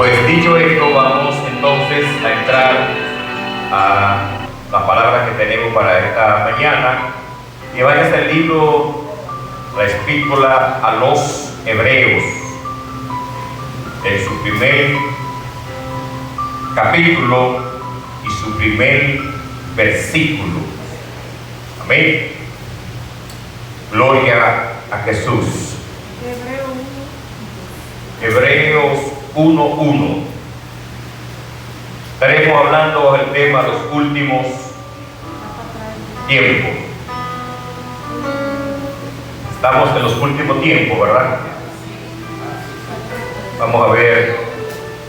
Pues dicho esto, vamos entonces a entrar a las palabras que tenemos para esta mañana, que vaya a ser el libro, la epístola a los Hebreos, en su primer capítulo y su primer versículo. Amén. Gloria a Jesús. Hebreos 1:1. Estaremos hablando del tema de los últimos tiempos. Estamos en los últimos tiempos, ¿verdad? Vamos a ver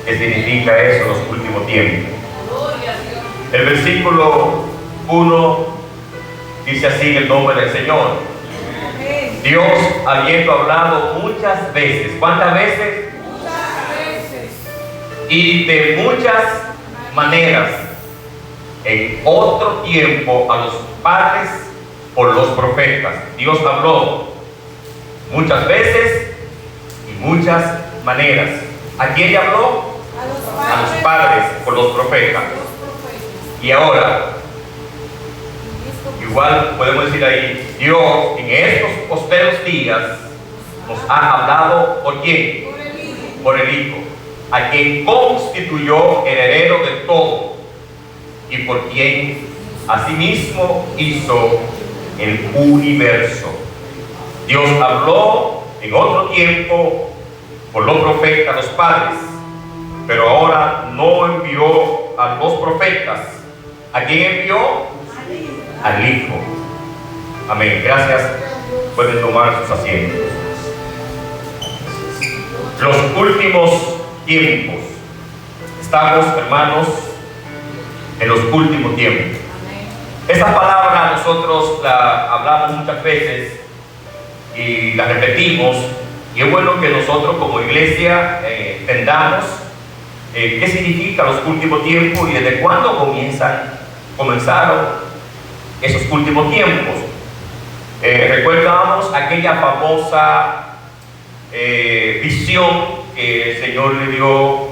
qué significa eso, los últimos tiempos. El versículo 1 dice así en el nombre del Señor. Dios, habiendo hablado muchas veces, ¿cuántas veces? Y de muchas maneras, en otro tiempo a los padres por los profetas. Dios habló muchas veces y muchas maneras. ¿A quién le habló? A los padres por los profetas. Y ahora, igual podemos decir ahí, Dios en estos posteros días nos ha hablado ¿por quién? Por el Hijo, a quien constituyó heredero de todo y por quien asimismo hizo el universo. Dios habló en otro tiempo por los profetas, los padres, pero ahora no envió a los profetas. ¿A quién envió? Al Hijo. Amén. Gracias. Pueden tomar sus asientos. Los últimos tiempos. Estamos, hermanos, en los últimos tiempos. Esa palabra nosotros la hablamos muchas veces y la repetimos, y es bueno que nosotros como iglesia entendamos qué significa los últimos tiempos y desde cuándo comenzaron esos últimos tiempos. Recuerdábamos aquella famosa visión que el Señor le dio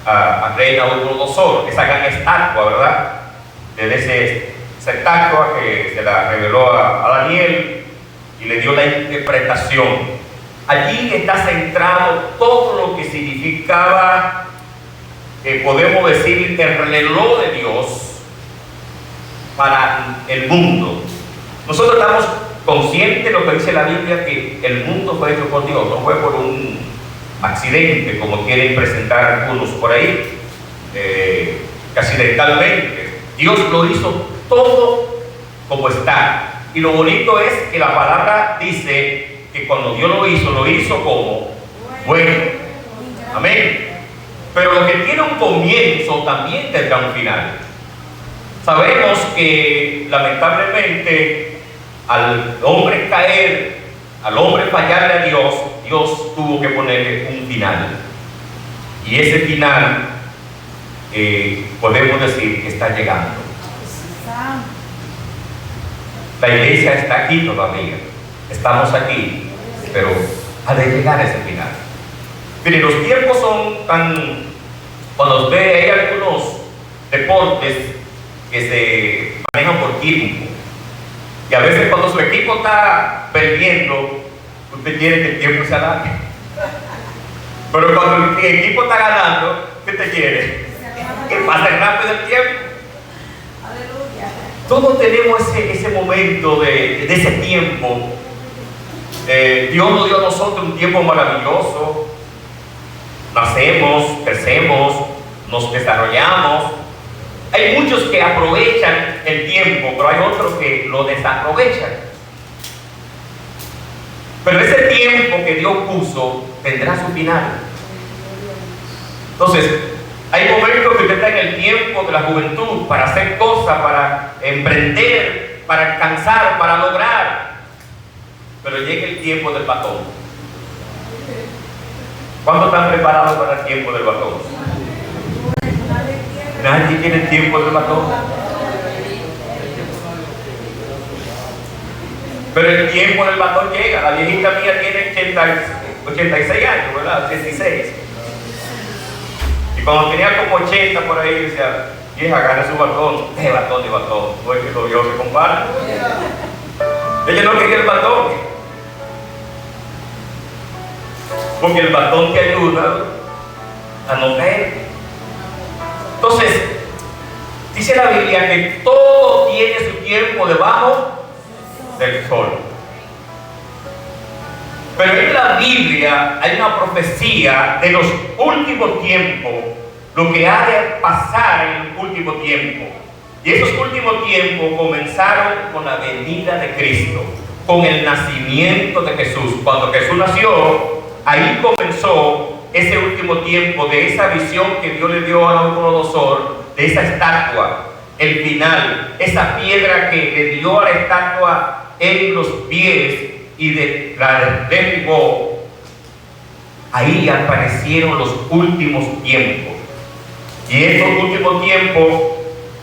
a rey Nabucodonosor, esa gran estatua, ¿verdad? Desde esa estatua que se la reveló a Daniel y le dio la interpretación. Allí está centrado todo lo que significaba, podemos decir, el reloj de Dios para el mundo. Nosotros estamos conscientes de lo que dice la Biblia, que el mundo fue hecho por Dios, no fue por un accidente como quieren presentar algunos por ahí, que accidentalmente. Dios lo hizo todo como está, y lo bonito es que la palabra dice que cuando Dios lo hizo como bueno. Amén. Pero lo que tiene un comienzo también tendrá un final. Sabemos que lamentablemente al hombre caer, al hombre fallarle a Dios, Dios tuvo que ponerle un final. Y ese final podemos decir que está llegando. La iglesia está aquí todavía. Estamos aquí, pero ha de llegar ese final. Miren, los tiempos son tan... Cuando usted hay algunos deportes que se manejan por tiempo, y a veces cuando su equipo está perdiendo, usted quiere que el tiempo se alargue. Pero cuando el equipo está ganando, ¿qué te quiere? Que pase rápido el tiempo. Todos tenemos ese momento de ese tiempo. Dios nos dio a nosotros un tiempo maravilloso. Nacemos, crecemos, nos desarrollamos. Hay muchos que aprovechan el tiempo, pero hay otros que lo desaprovechan. Pero ese tiempo que Dios puso tendrá su final. Entonces, hay momentos que usted está en el tiempo de la juventud para hacer cosas, para emprender, para alcanzar, para lograr. Pero llega el tiempo del batón. ¿Cuántos están preparados para el tiempo del batón? Nadie tiene el tiempo del batón. Pero el tiempo del batón llega. La viejita mía tiene 86 años, ¿verdad? 86. cuando tenía como 80 por ahí, decía, vieja, agarra su batón. ¿Qué batón de batón? No es que los viejos se comparan. Ella no quería el batón, porque el batón te ayuda a no caer. Entonces, dice la Biblia que todo tiene su tiempo debajo del sol. Pero en la Biblia hay una profecía de los últimos tiempos, lo que ha de pasar en el último tiempo. Y esos últimos tiempos comenzaron con la venida de Cristo, con el nacimiento de Jesús. Cuando Jesús nació, ahí comenzó ese último tiempo de esa visión que Dios le dio a Nabucodonosor, de esa estatua, el final, esa piedra que le dio a la estatua en los pies y la derribó. Ahí aparecieron los últimos tiempos. Y estos últimos tiempos,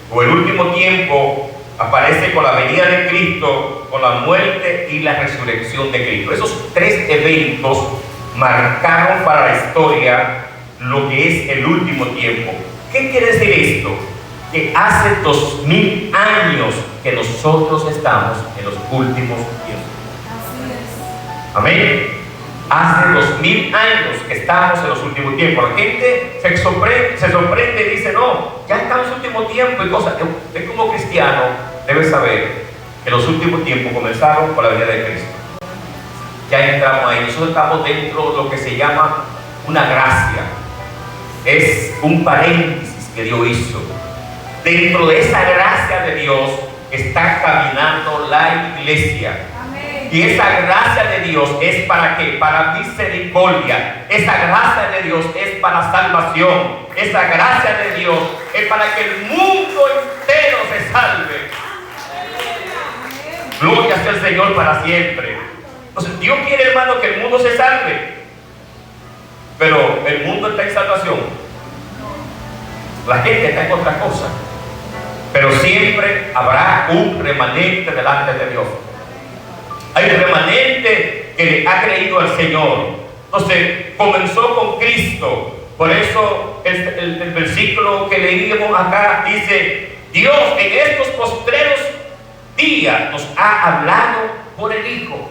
o el último tiempo, aparece con la venida de Cristo, con la muerte y la resurrección de Cristo. Esos tres eventos marcaron para la historia lo que es el último tiempo. ¿Qué quiere decir esto? Que hace 2000 años que nosotros estamos en los últimos tiempos. Amén. Hace 2000 años que estamos en los últimos tiempos. La gente se sorprende y dice, no, ya estamos en los últimos tiempos y cosas. Usted como cristiano debe saber que los últimos tiempos comenzaron con la venida de Cristo. Ya entramos ahí. Nosotros estamos dentro de lo que se llama una gracia. Es un paréntesis que Dios hizo. Dentro de esa gracia de Dios está caminando la iglesia. Y esa gracia de Dios es para qué? Para misericordia. Esa gracia de Dios es para salvación. Esa gracia de Dios es para que el mundo entero se salve. Gloria sea el Señor para siempre. Entonces, Dios quiere, hermano, que el mundo se salve. Pero el mundo está en salvación. La gente está en otra cosa. Pero siempre habrá un remanente delante de Dios. Hay un remanente que le ha creído al Señor. Entonces, comenzó con Cristo. Por eso el versículo que leímos acá dice, Dios en estos postreros días nos ha hablado por el Hijo.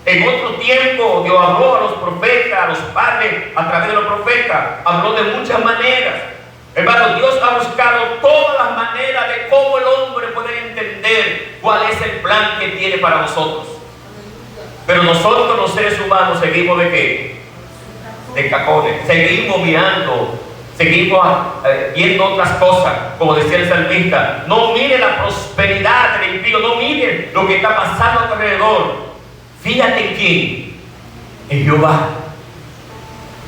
En otro tiempo Dios habló a los profetas, a los padres, a través de los profetas. Habló de muchas maneras. Hermano, Dios ha buscado todas las maneras de cómo el hombre puede entender cuál es el plan que tiene para nosotros. Pero nosotros los seres humanos seguimos ¿de qué? De cacones. Seguimos mirando, seguimos viendo otras cosas, como decía el salmista. No mire la prosperidad del impío, no mire lo que está pasando a tu alrededor. Fíjate en quién, en Jehová.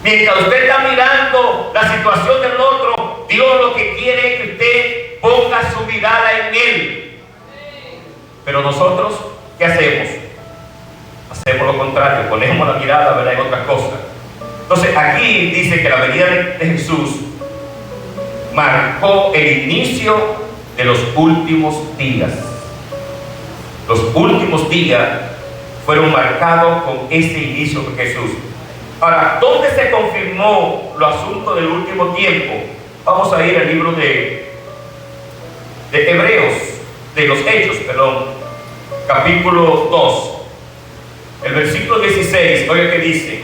Mientras usted está mirando la situación del otro, Dios lo que quiere es que usted ponga su mirada en Él. Pero nosotros, ¿qué hacemos? Hacemos lo contrario, ponemos la mirada, ¿verdad?, en otras cosas. Entonces aquí dice que la venida de Jesús marcó el inicio de los últimos días. Los últimos días fueron marcados con ese inicio de Jesús. Ahora, ¿dónde se confirmó los asuntos del último tiempo? Vamos a ir al libro de Hebreos, de los Hechos, perdón, capítulo 2. El versículo 16, oiga que dice: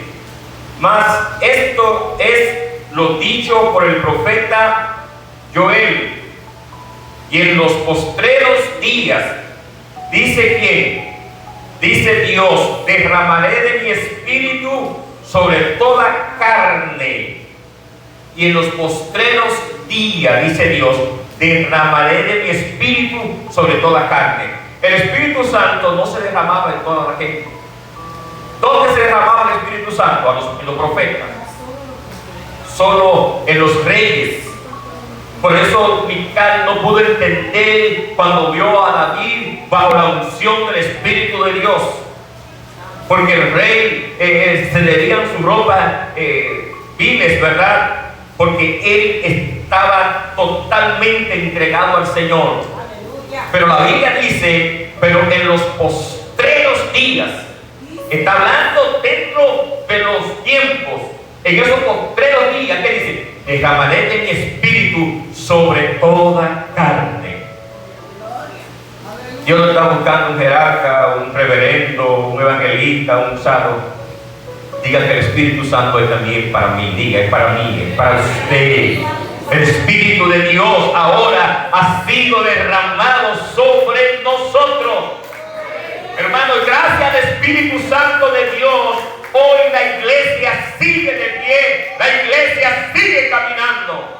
mas esto es lo dicho por el profeta Joel, y en los postreros días, dice quién, dice Dios, derramaré de mi espíritu sobre toda carne, y en los postreros días, dice Dios, derramaré de mi espíritu sobre toda carne. El Espíritu Santo no se derramaba en toda la gente. ¿Dónde se derramaba el Espíritu Santo? En los profetas. Solo en los reyes. Por eso Mical no pudo entender cuando vio a David bajo la unción del Espíritu de Dios. Porque el rey se le dieron su ropa viles, ¿verdad? Porque él estaba totalmente entregado al Señor. Pero la Biblia dice, pero en los postreros días, está hablando dentro de los tiempos, en esos postreros días, ¿qué dice? derramaré de mi espíritu sobre toda carne. Dios no está buscando un jerarca, un reverendo, un evangelista, un santo. Diga que el Espíritu Santo es también para mí. Diga, es para mí, es para usted. El Espíritu de Dios ahora ha sido derramado sobre nosotros. Hermanos, gracias al Espíritu Santo de Dios, hoy la iglesia sigue de pie, la iglesia sigue caminando.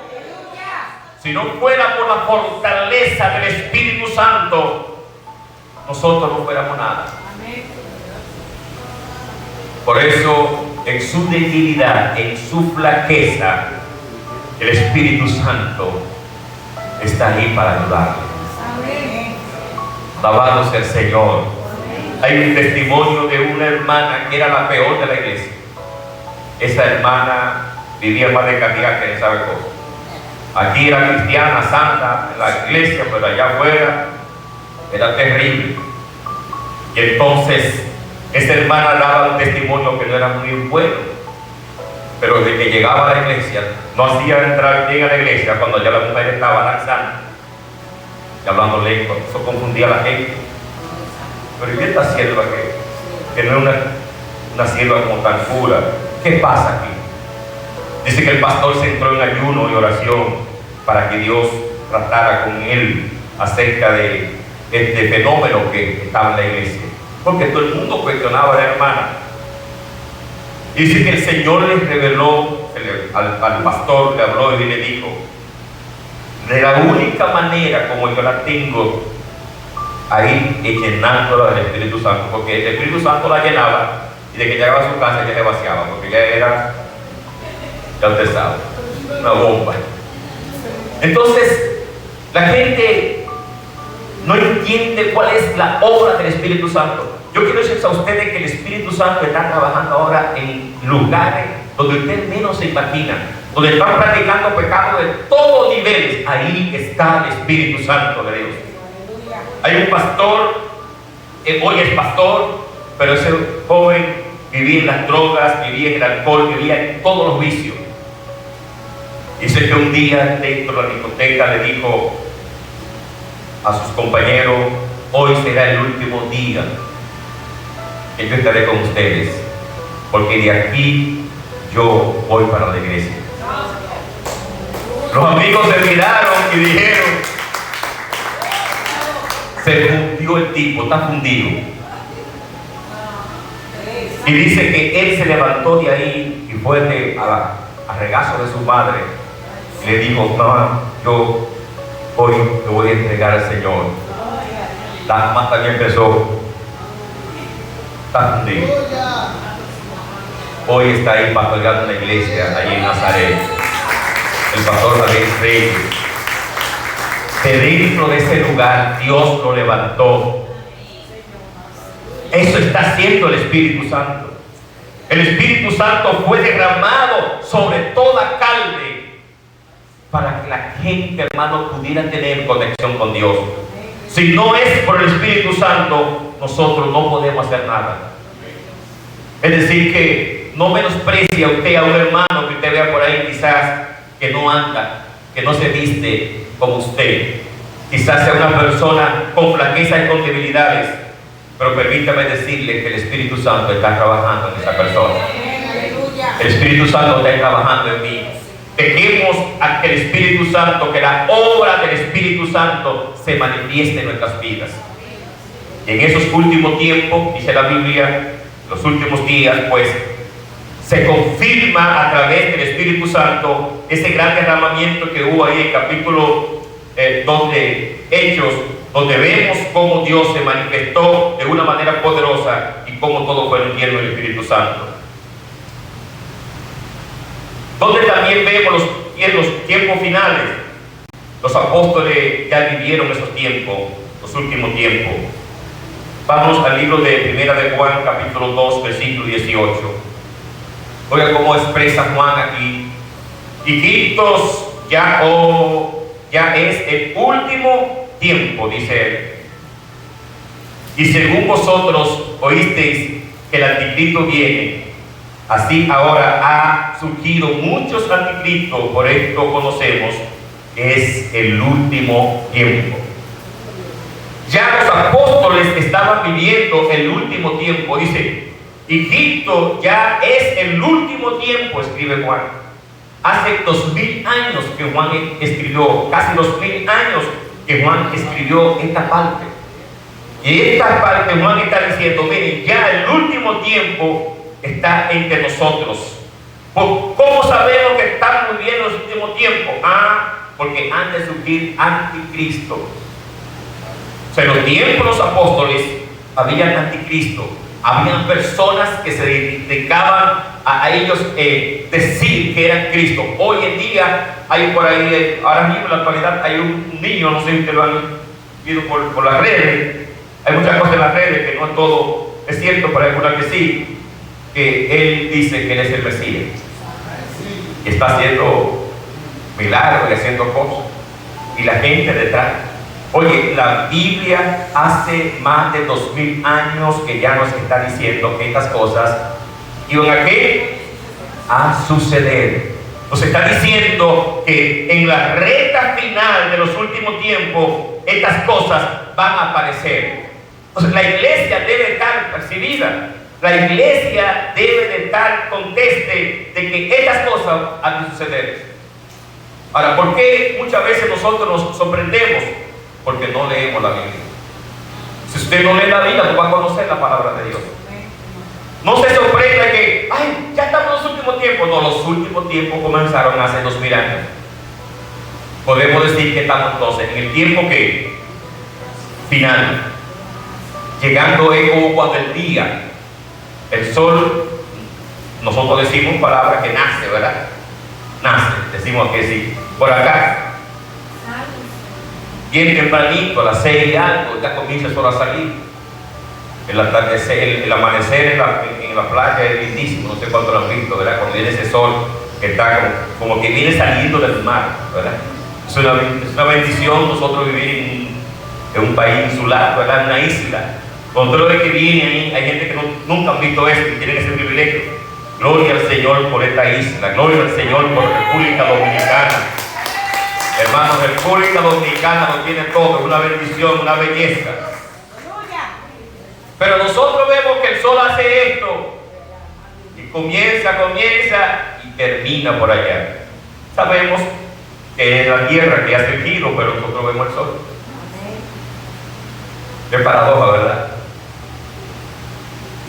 Si no fuera por la fortaleza del Espíritu Santo, nosotros no fuéramos nada. Por eso, en su debilidad, en su flaqueza, el Espíritu Santo está ahí para ayudarle. Alabado sea el Señor. Hay un testimonio de una hermana que era la peor de la iglesia. Esa hermana vivía más de cantidad que no sabe cómo. Aquí era cristiana, santa, en la iglesia, pero allá afuera era terrible. Y entonces esa hermana daba un testimonio que no era muy bueno, pero desde que llegaba a la iglesia no hacía entrar bien a la iglesia cuando ya la mujer estaba danzando y hablando lengua. Eso confundía a la gente. Pero ¿y qué esta sierva que no es una sierva como tan pura? ¿Qué pasa aquí? Dice que el pastor se entró en ayuno y oración para que Dios tratara con él acerca de este fenómeno que estaba en la iglesia, porque todo el mundo cuestionaba a la hermana. Dice que el Señor le reveló, al pastor le habló y le dijo: de la única manera como yo la tengo ahí es llenándola del Espíritu Santo, porque el Espíritu Santo la llenaba y de que llegaba a su casa ella se vaciaba, porque ella era, ya usted sabe, una bomba. Entonces la gente no entiende cuál es la obra del Espíritu Santo. Yo quiero decirles a ustedes que el Espíritu Santo está trabajando ahora en lugares donde usted menos se imagina, donde están practicando pecados de todos niveles. Ahí está el Espíritu Santo de Dios. Hay un pastor, hoy es pastor, pero ese joven vivía en las drogas, vivía en el alcohol, vivía en todos los vicios. Dice que un día dentro de la discoteca le dijo a sus compañeros: hoy será el último día que yo estaré con ustedes, porque de aquí yo voy para la iglesia. Los amigos se miraron y dijeron: se fundió el tipo, está fundido. Y dice que él se levantó de ahí y fue a regazo de su madre y le dijo: mamá, yo hoy te voy a entregar al Señor. La mamá también empezó: está fundido. Hoy está ahí pastoreando una iglesia allí en Nazaret, el pastor David Reyes. De dentro de ese lugar Dios lo levantó. Eso está haciendo el Espíritu Santo. El Espíritu Santo fue derramado sobre toda carne para que la gente, hermano, pudiera tener conexión con Dios. Si no es por el Espíritu Santo, nosotros no podemos hacer nada. Es decir, que no menosprecia usted a un hermano que usted vea por ahí, quizás que no anda, que no se viste como usted. Quizás sea una persona con flaquezas y con debilidades, pero permítame decirle que el Espíritu Santo está trabajando en esa persona. El Espíritu Santo está trabajando en mí. Dejemos a que el Espíritu Santo, que la obra del Espíritu Santo se manifieste en nuestras vidas. Y en esos últimos tiempos, dice la Biblia, los últimos días, pues, se confirma a través del Espíritu Santo ese gran derramamiento que hubo ahí en capítulo 2 de Hechos, donde vemos cómo Dios se manifestó de una manera poderosa y cómo todo fue lleno del Espíritu Santo. Donde también vemos en los tiempos finales, los apóstoles ya vivieron esos tiempos, los últimos tiempos. Vamos al libro de 1 de Juan, capítulo 2, versículo 18. Oiga cómo expresa Juan aquí: hijitos, ya es el último tiempo, dice él. Y según vosotros oísteis que el anticristo viene, Así ahora ha surgido muchos anticristos, por esto conocemos que es el último tiempo. Ya los apóstoles estaban viviendo el último tiempo. Dice, Egipto ya es el último tiempo, escribe Juan. Hace 2000 años que Juan escribió, casi 2000 años que Juan escribió esta parte. Y esta parte Juan está diciendo, miren, ya el último tiempo está entre nosotros. ¿Cómo sabemos que estamos viviendo el último tiempo? Porque han de surgir anticristo. O sea, en los tiempos de los apóstoles habían anticristo. Habían personas que se dedicaban a ellos decir que eran Cristo. Hoy en día hay por ahí, ahora mismo en la actualidad hay un niño, no sé si ustedes lo han visto por las redes. Hay muchas cosas en las redes que no todo es cierto, pero hay algunas que sí, que él dice que él es el Mesías. Y está haciendo milagros y haciendo cosas. Y la gente detrás. Oye, la Biblia hace más de 2000 años que ya nos está diciendo que estas cosas iban a suceder. Nos está diciendo que en la recta final de los últimos tiempos estas cosas van a aparecer. Entonces la iglesia debe estar percibida. La iglesia debe de estar conteste de que estas cosas han de suceder. Ahora, ¿por qué muchas veces nosotros nos sorprendemos? Porque no leemos la Biblia. Si usted no lee la Biblia, no va a conocer la palabra de Dios. No se sorprenda que, ya estamos en los últimos tiempos. No, los últimos tiempos comenzaron hace 2000 años. Podemos decir que estamos entonces en el tiempo que final. Llegando es como cuando el día, el sol, nosotros decimos palabra que nace, ¿verdad? Nace, decimos que sí. Por acá, bien tempranito, a las 6 y algo, ya comienza el sol a salir. El atardecer, el amanecer en la playa es lindísimo, no sé cuánto lo han visto, ¿verdad? Cuando viene ese sol que está como que viene saliendo del mar, ¿verdad? Es una bendición nosotros vivir en un país insular, ¿verdad? En una isla. Cuando todo lo que viene ahí, hay gente que nunca han visto esto y tienen ese privilegio. Gloria al Señor por esta isla, gloria al Señor por República Dominicana. Hermanos, República Dominicana lo tiene todo, es una bendición, una belleza. Pero nosotros vemos que el sol hace esto y comienza y termina por allá. Sabemos que es la tierra que hace el giro, pero nosotros vemos el sol. Qué paradoja, ¿verdad?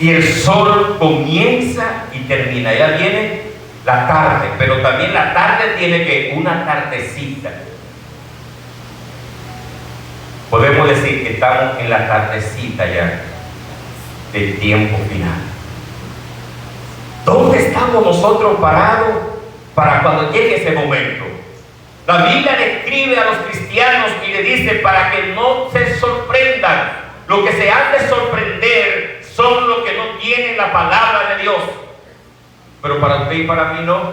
Y el sol comienza y termina. Ya viene la tarde, pero también la tarde tiene que una tardecita. Podemos decir que estamos en la tardecita ya del tiempo final. ¿Dónde estamos nosotros parados para cuando llegue ese momento? La Biblia describe a los cristianos y le dice para que no se sorprendan. Lo que se han de sorprender son los que no tienen la palabra de Dios. Pero para usted y para mí no.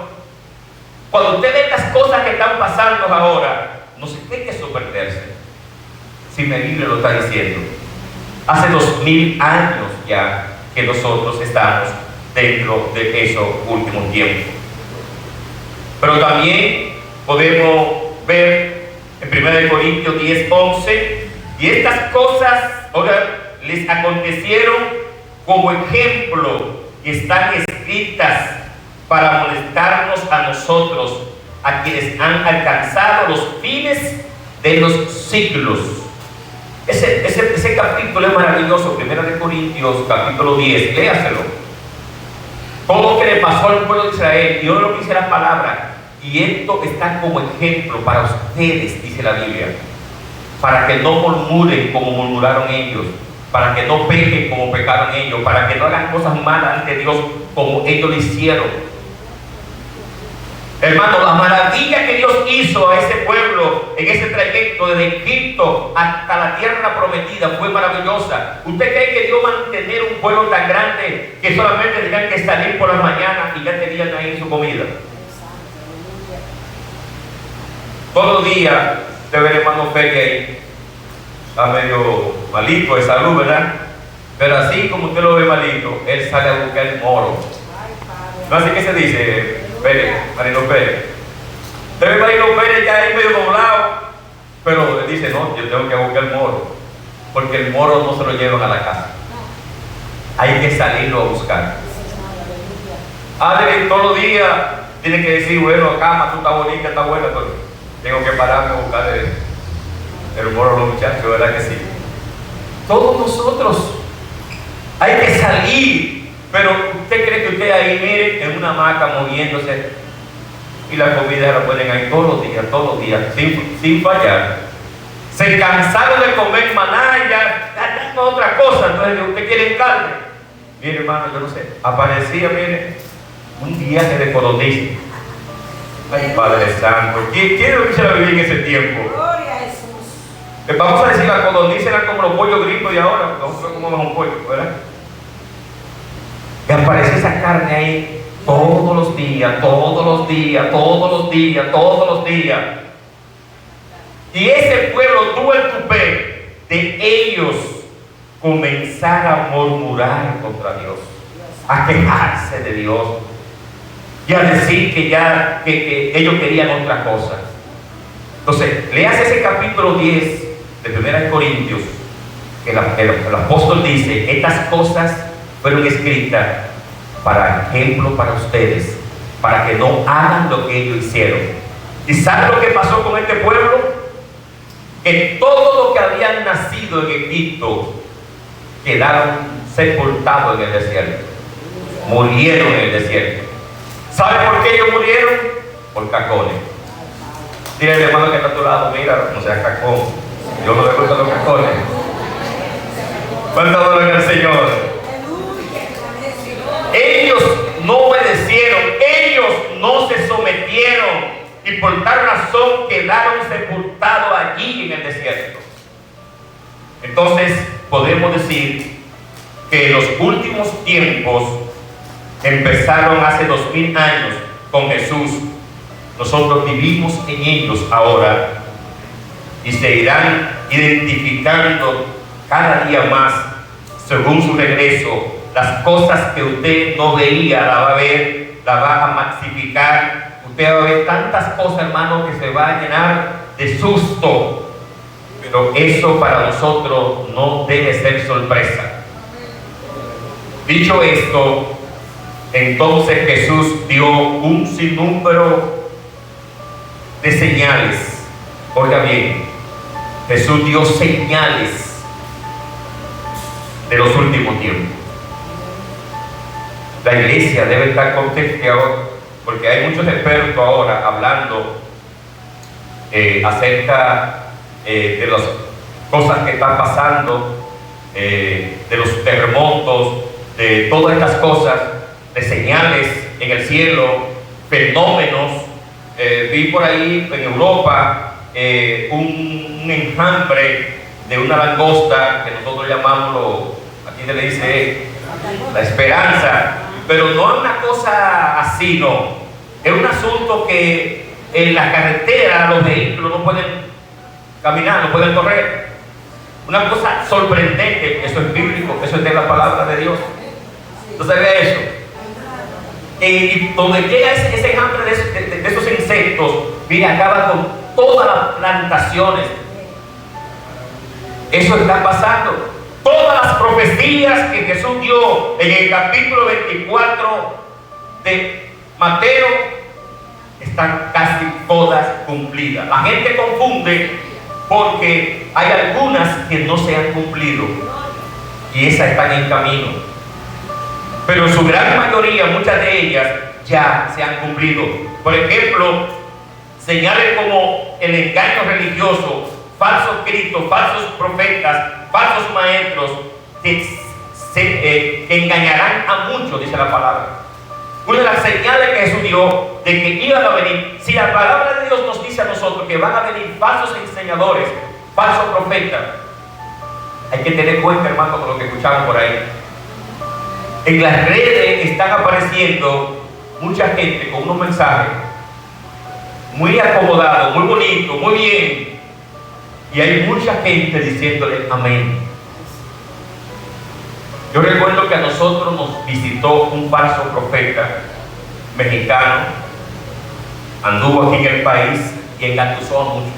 Cuando usted ve estas cosas que están pasando ahora, no se tiene que sorprenderse. Si la Biblia lo está diciendo. Hace 2000 años ya que nosotros estamos dentro de esos últimos tiempos. Pero también podemos ver en 1 Corintios 10:11, y estas cosas ahora les acontecieron como ejemplo y están escritas para molestarnos a nosotros, a quienes han alcanzado los fines de los siglos. Ese capítulo es maravilloso, 1 Corintios capítulo 10, léaselo. Todo lo que le pasó al pueblo de Israel, Dios lo que dice la palabra. Y esto está como ejemplo para ustedes, dice la Biblia, para que no murmuren como murmuraron ellos, para que no pequen como pecaron ellos, para que no hagan cosas malas ante Dios como ellos lo hicieron. Hermano, la maravilla que Dios hizo a ese pueblo en ese trayecto desde Egipto hasta la tierra prometida fue maravillosa. ¿Usted cree que Dios va a mantener un pueblo tan grande que solamente tenían que salir por las mañanas y ya tenían ahí su comida? Todos los días usted ve el hermano Feli ahí, está medio malito de salud, ¿verdad? Pero así como usted lo ve malito, él sale a buscar el moro. No, así que se dice, Pérez, Marino Pérez. Debe Marino Pérez ya ahí medio doblado, pero le dice, no, yo tengo que buscar el moro, porque el moro no se lo llevan a la casa. Hay que salirlo a buscar. Todos los días tiene que decir, bueno, cama, tú estás bonita, estás buena, pero tengo que pararme a buscar el moro a los muchachos, ¿verdad que sí? Todos nosotros hay que salir, pero usted cree que usted ahí, mire, en una hamaca moviéndose y la comida la ponen ahí todos los días, sin fallar. Se cansaron de comer maná y ya tengo otra cosa, entonces usted quiere carne. Mire, hermano, yo no sé, aparecía, mire, un viaje de codorniz. Ay, Padre Santo, ¿quién lo quisiera vivir en ese tiempo? Gloria a Jesús. Vamos a decir, las codornices eran como los pollos gringos de ahora, nosotros comemos un pollo, ¿verdad? Y aparece esa carne ahí todos los días, todos los días, todos los días, todos los días. Y ese pueblo tuvo el tupé de ellos comenzar a murmurar contra Dios, a quejarse de Dios y a decir que ellos querían otra cosa. Entonces, leas ese capítulo 10 de 1 Corintios, que el apóstol dice, estas cosas fueron escritas para ejemplo para ustedes, para que no hagan lo que ellos hicieron. ¿Y saben lo que pasó con este pueblo? Que todo lo que habían nacido en Egipto quedaron sepultados en el desierto, murieron en el desierto. ¿Sabe por qué ellos murieron? Por cacones. Dile al hermano que está a tu lado, mira, no seas cacón, yo no le gusta los cacones. ¿Cuánto adoran al Señor? Ellos no obedecieron, ellos no se sometieron y por tal razón quedaron sepultados allí en el desierto. Entonces podemos decir que los últimos tiempos empezaron hace 2000 años con Jesús. Nosotros vivimos en ellos ahora y se irán identificando cada día más según su regreso. Las cosas que usted no veía la va a ver, la va a maxificar. Usted va a ver tantas cosas, hermano, que se va a llenar de susto. Pero eso para nosotros no debe ser sorpresa. Dicho esto, entonces Jesús dio un sinnúmero de señales. Oiga bien, Jesús dio señales de los últimos tiempos. La iglesia debe estar contenta porque hay muchos expertos ahora hablando acerca de las cosas que están pasando, de los terremotos, de todas estas cosas, de señales en el cielo, fenómenos. Vi por ahí en Europa un enjambre de una langosta que nosotros llamamos, aquí se le dice la esperanza, pero no es una cosa así, no. Es un asunto que en la carretera los vehículos no pueden caminar, no pueden correr. Una cosa sorprendente, eso es bíblico, eso es de la palabra de Dios. Entonces ve eso. Y donde llega ese enjambre de esos insectos, mira, acaba con todas las plantaciones. Eso está pasando. Todas las profecías que Jesús dio en el capítulo 24 de Mateo están casi todas cumplidas. La gente confunde porque hay algunas que no se han cumplido y esas están en camino. Pero en su gran mayoría, muchas de ellas ya se han cumplido. Por ejemplo, señales como el engaño religioso, falsos cristos, falsos profetas, falsos maestros que engañarán a muchos, dice la palabra. Una de las señales que Jesús dio de que iban a venir, si la palabra de Dios nos dice a nosotros que van a venir falsos enseñadores, falsos profetas, hay que tener cuenta, hermano, con lo que escuchamos por ahí. En las redes están apareciendo mucha gente con unos mensajes muy acomodados, muy bonitos, muy bien, y hay mucha gente diciéndole amén. Yo recuerdo que a nosotros nos visitó un falso profeta mexicano, anduvo aquí en el país y engatusó a muchos.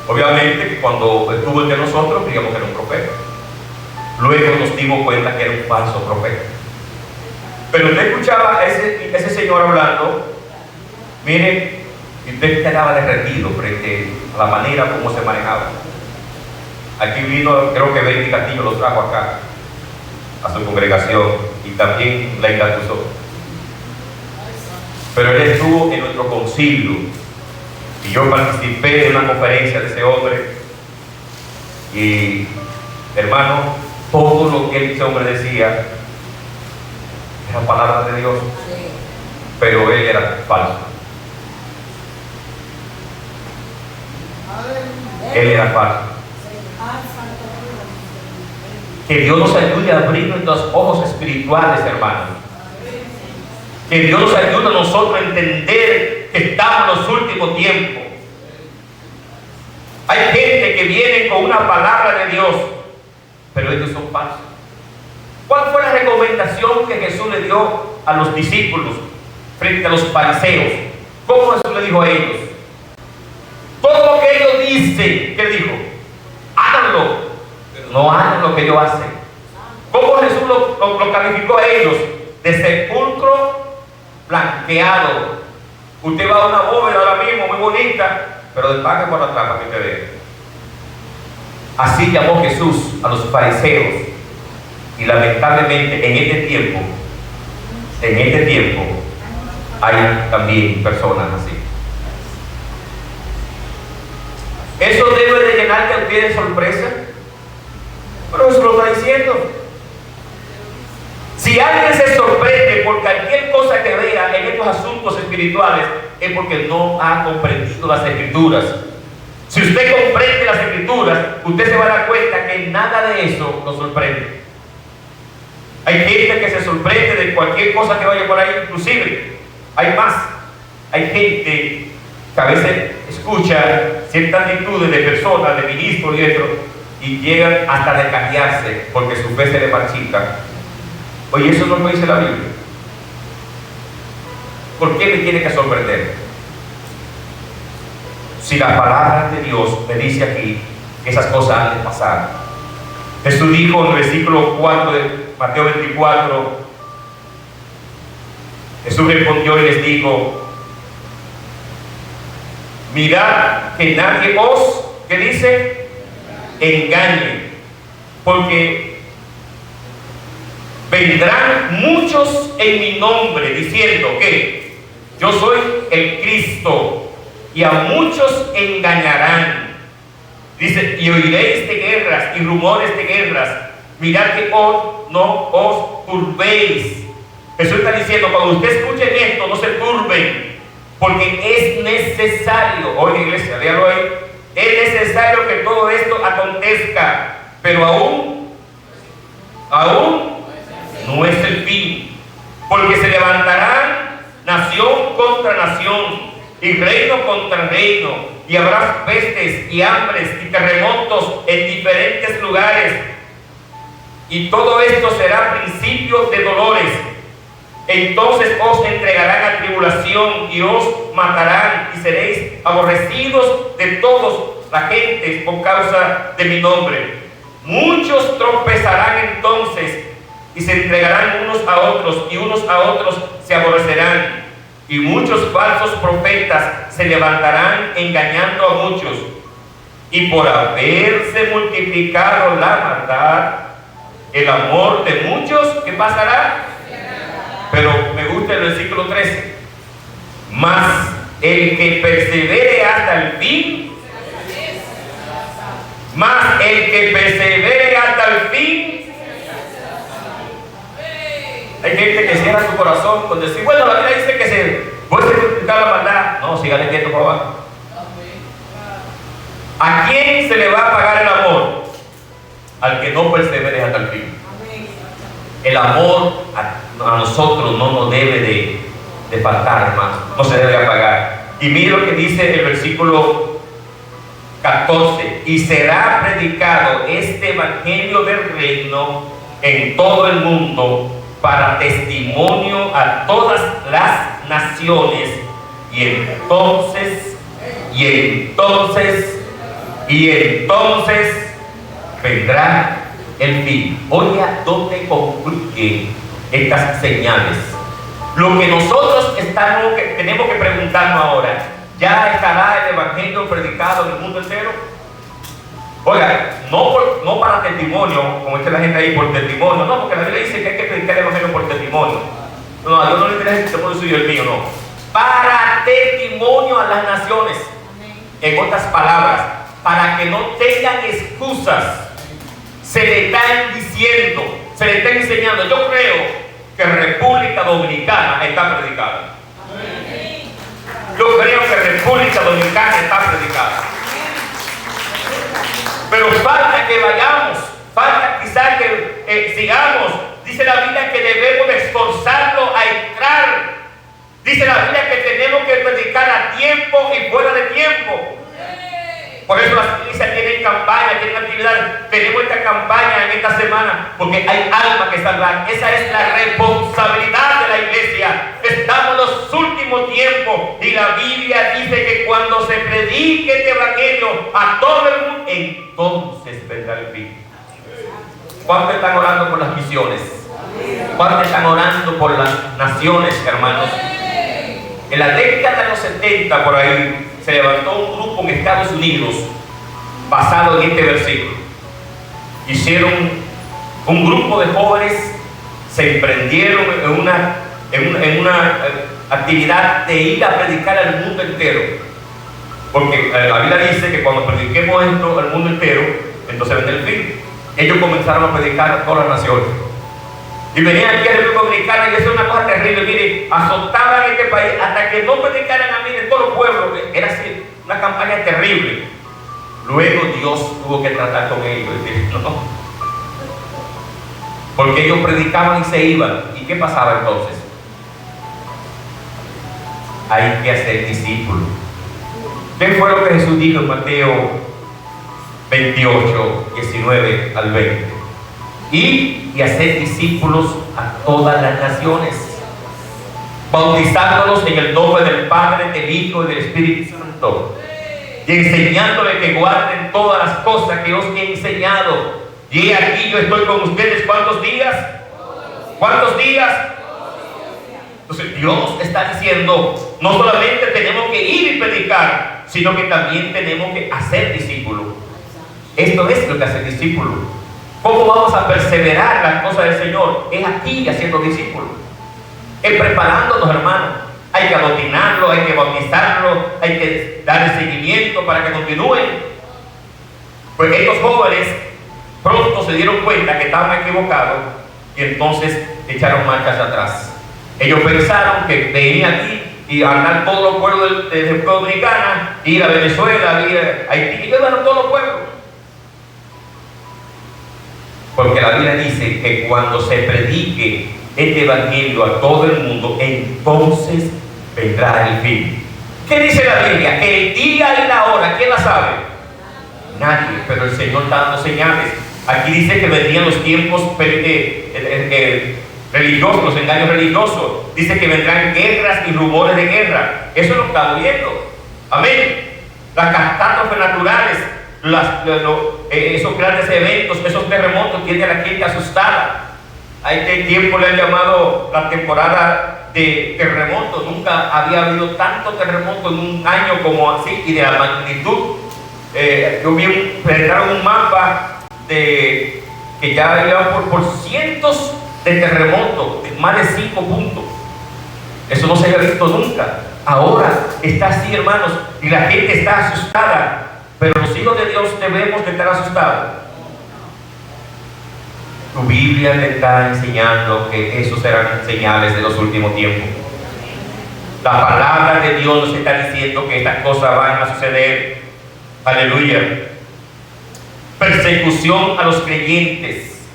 Obviamente, cuando estuvo entre nosotros, creíamos que era un profeta. Luego nos dimos cuenta que era un falso profeta. Pero usted escuchaba a ese señor hablando, mire, y usted quedaba derretido frente a la manera como se manejaba. Aquí vino, creo que Betty Castillo lo trajo acá a su congregación y también la engatusó. Pero él estuvo en nuestro concilio y yo participé de una conferencia de ese hombre y, hermano, todo lo que ese hombre decía era palabra de Dios, pero él era falso. Él era falso. Que Dios nos ayude a abrir nuestros ojos espirituales, hermanos. Que Dios nos ayude a nosotros a entender que estamos en los últimos tiempos. Hay gente que viene con una palabra de Dios, pero ellos son falsos. ¿Cuál fue la recomendación que Jesús le dio a los discípulos frente a los fariseos? ¿Cómo Jesús le dijo a ellos? Todo lo que ellos dicen, ¿qué dijo? Háganlo, pero no hagan lo que ellos hacen. ¿Cómo Jesús lo calificó a ellos? De sepulcro blanqueado. Usted va a una bóveda ahora mismo muy bonita, pero despague por la trampa que usted ve. Así llamó Jesús a los fariseos. Y lamentablemente en este tiempo hay también personas así. Eso debe de llenarte a usted de sorpresa, pero eso lo está diciendo. Si alguien se sorprende por cualquier cosa que vea en estos asuntos espirituales, es porque no ha comprendido las Escrituras. Si usted comprende las Escrituras, usted se va a dar cuenta que nada de eso lo sorprende. Hay gente que se sorprende de cualquier cosa que vaya por ahí, inclusive hay más. Hay gente que a veces escucha ciertas actitudes de personas, de ministros y esto, y llegan hasta a descarriarse porque su fe se le marchita. Oye, eso no lo dice la Biblia. ¿Por qué me tiene que sorprender? Si la palabra de Dios me dice aquí que esas cosas han de pasar. Jesús dijo en el versículo 4 de Mateo 24, Jesús respondió y les dijo: mirad que nadie os, ¿qué dice? Engañe, porque vendrán muchos en mi nombre diciendo que yo soy el Cristo, y a muchos engañarán. Dice: y oiréis de guerras y rumores de guerras. Mirad que no os turbéis. Jesús está diciendo: cuando ustedes escuchen esto, no se turben, porque es necesario. Oye, iglesia, léalo ahí. Es necesario que todo esto acontezca, pero aún no es el fin, porque se levantarán nación contra nación y reino contra reino, y habrá pestes y hambres y terremotos en diferentes lugares, y todo esto será principio de dolores. Entonces os entregarán a tribulación y os matarán, y seréis aborrecidos de todos la gente por causa de mi nombre. Muchos tropezarán entonces y se entregarán unos a otros, y unos a otros se aborrecerán, y muchos falsos profetas se levantarán engañando a muchos, y por haberse multiplicado la maldad, el amor de muchos, ¿qué pasará? Pero me gusta el versículo 13. Mas el que persevere hasta el fin, mas el que persevere hasta el fin. Hay gente que cierra su corazón con decir: bueno, la Biblia dice que se puede multiplicar la maldad. No, síganle quieto por abajo. ¿A quién se le va a pagar el amor? Al que no persevere hasta el fin. El amor a nosotros no nos debe de faltar, hermano. No se debe apagar. Y mire lo que dice el versículo 14: y será predicado este evangelio del reino en todo el mundo para testimonio a todas las naciones, y entonces vendrá el fin. Oiga, ¿dónde concluyen estas señales? Lo que nosotros tenemos que preguntarnos ahora: ¿ya estará el evangelio predicado en el mundo entero? Oiga, no para testimonio, como dice la gente ahí, por testimonio, no, porque la Biblia dice que hay que predicar el evangelio por testimonio. No, a Dios no le interesa el testimonio suyo y el mío, no. Para testimonio a las naciones. En otras palabras, para que no tengan excusas. Se le están diciendo, se le está enseñando. Yo creo que República Dominicana está predicada. Yo creo que República Dominicana está predicada. Pero falta que vayamos, falta quizás que sigamos. Dice la Biblia que debemos de esforzarlo a entrar. Dice la Biblia que tenemos que predicar a tiempo y fuera de tiempo. Por eso las iglesias tienen campaña, tienen actividad. Tenemos esta campaña en esta semana porque hay almas que salvar. Esa es la responsabilidad de la iglesia. Estamos en los últimos tiempos y la Biblia dice que cuando se predique este evangelio a todo el mundo, entonces vendrá el fin. ¿Cuántos están orando por las misiones? ¿Cuántos están orando por las naciones, hermanos? En la década de los 70, por ahí, se levantó un grupo en Estados Unidos basado en este versículo. Hicieron un grupo de jóvenes, se emprendieron en una actividad de ir a predicar al mundo entero. Porque la Biblia dice que cuando prediquemos esto al mundo entero, entonces vendrá el fin. Ellos comenzaron a predicar a todas las naciones. Y venían aquí a República Dominicana, y eso es una cosa terrible. Mire, azotaban este país hasta que no predicaran a mí en todo el pueblo. Era así, una campaña terrible. Luego Dios tuvo que tratar con ellos y decir, no. Porque ellos predicaban y se iban. ¿Y qué pasaba entonces? Hay que hacer discípulos. ¿Qué fue lo que Jesús dijo en Mateo 28, 19 al 20? Y hacer discípulos a todas las naciones, bautizándolos en el nombre del Padre, del Hijo y del Espíritu Santo, y enseñándoles que guarden todas las cosas que os he enseñado. Y aquí yo estoy con ustedes, ¿cuántos días? ¿Cuántos días? Entonces Dios está diciendo, no solamente tenemos que ir y predicar, sino que también tenemos que hacer discípulos. Esto es lo que hace discípulo. ¿Cómo vamos a perseverar las cosas del Señor? Es aquí haciendo discípulos. Es preparándonos, hermanos. Hay que adoctrinarlo, hay que bautizarlo, hay que darle seguimiento para que continúen. Pues estos jóvenes pronto se dieron cuenta que estaban equivocados y entonces echaron marchas atrás. Ellos pensaron que venir aquí y andar todos los pueblos de República Dominicana, ir a Venezuela, ir a Haití, y iban a todos los pueblos. Porque la Biblia dice que cuando se predique este evangelio a todo el mundo, entonces vendrá el fin. ¿Qué dice la Biblia? Que el día y la hora, ¿quién la sabe? Nadie, pero el Señor está dando señales. Aquí dice que vendrían los tiempos religiosos, los engaños religiosos. Dice que vendrán guerras y rumores de guerra. Eso lo estamos viendo. Amén. Las catástrofes naturales, esos grandes eventos, esos terremotos tienen a la gente asustada. A este tiempo le han llamado la temporada de terremotos. Nunca había habido tanto terremoto en un año como así y de la magnitud. Yo vi un mapa que ya iban por cientos de terremotos, más de 5 puntos. Eso no se había visto nunca. Ahora está así, hermanos, y la gente está asustada. Pero los hijos de Dios debemos de estar asustados. Tu Biblia te está enseñando que esos serán señales de los últimos tiempos. La palabra de Dios nos está diciendo que estas cosas van a suceder. Aleluya. Persecución a los creyentes.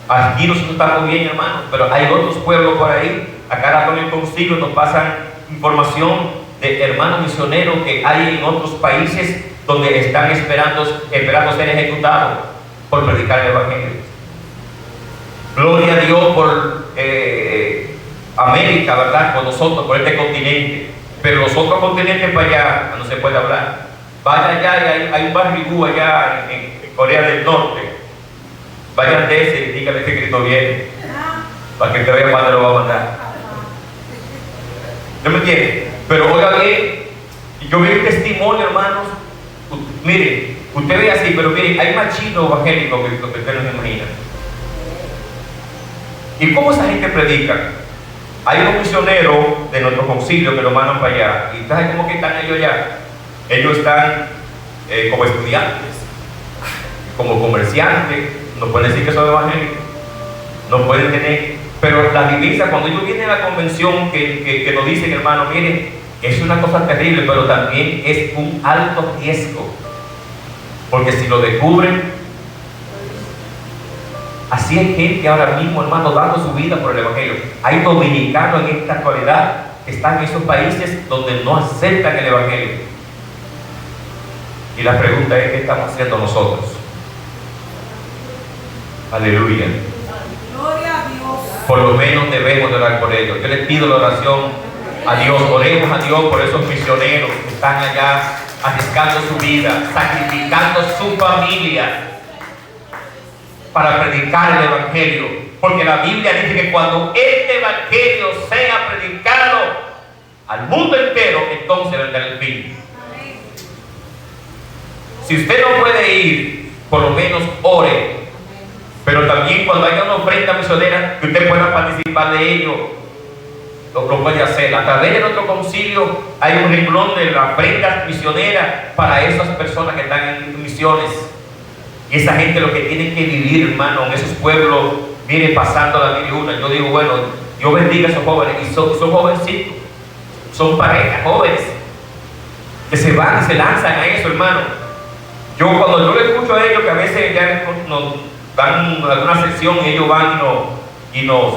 Aquí nosotros estamos bien, hermanos, pero hay otros pueblos por ahí. A cada concilio nos pasan información de hermanos misioneros que hay en otros países donde están esperando ser ejecutados por predicar el evangelio. Gloria a Dios por América, ¿verdad? Con nosotros, por este continente. Pero los otros continentes para allá no se puede hablar. Vaya allá y hay un barrigú allá en Corea del Norte. Vayan de ese y díganle que Cristo viene. Para que te vea cuándo lo va a mandar. ¿No me entiendes? Pero oiga bien, yo vi un testimonio, hermanos. Mire, usted ve así, pero mire, hay más chinos evangélicos que lo que usted no se imagina. ¿Y cómo esa gente predica? Hay unos misioneros de nuestro concilio que lo mandan para allá. ¿Y sabes cómo que están ellos allá? Ellos están como estudiantes, como comerciantes. No pueden decir que son evangélicos. No pueden tener. Pero la vivencia, cuando ellos vienen a la convención, que nos dicen, hermano, miren, es una cosa terrible, pero también es un alto riesgo. Porque si lo descubren, así hay gente ahora mismo, hermano, dando su vida por el evangelio. Hay dominicanos en esta actualidad que están en esos países donde no aceptan el evangelio. Y la pregunta es: ¿qué estamos haciendo nosotros? Aleluya. Gloria a Dios. Por lo menos debemos de orar por ellos. Yo les pido la oración a Dios. Oremos a Dios por esos misioneros que están allá arriesgando su vida, sacrificando su familia para predicar el evangelio. Porque la Biblia dice que cuando este evangelio sea predicado al mundo entero, entonces vendrá el fin. Si usted no puede ir, por lo menos ore. Pero también cuando haya una ofrenda misionera que usted pueda participar de ello, lo puede hacer. A través de nuestro concilio hay un renglón de la ofrenda misionera para esas personas que están en misiones. Y esa gente lo que tiene que vivir, hermano, en esos pueblos, viene pasando la vida una. Yo digo, bueno, Dios bendiga a esos jóvenes. Y son jovencitos, son parejas jóvenes que se van y se lanzan a eso, hermano. Cuando yo le escucho a ellos, que a veces ya nos dan alguna sesión, ellos van y nos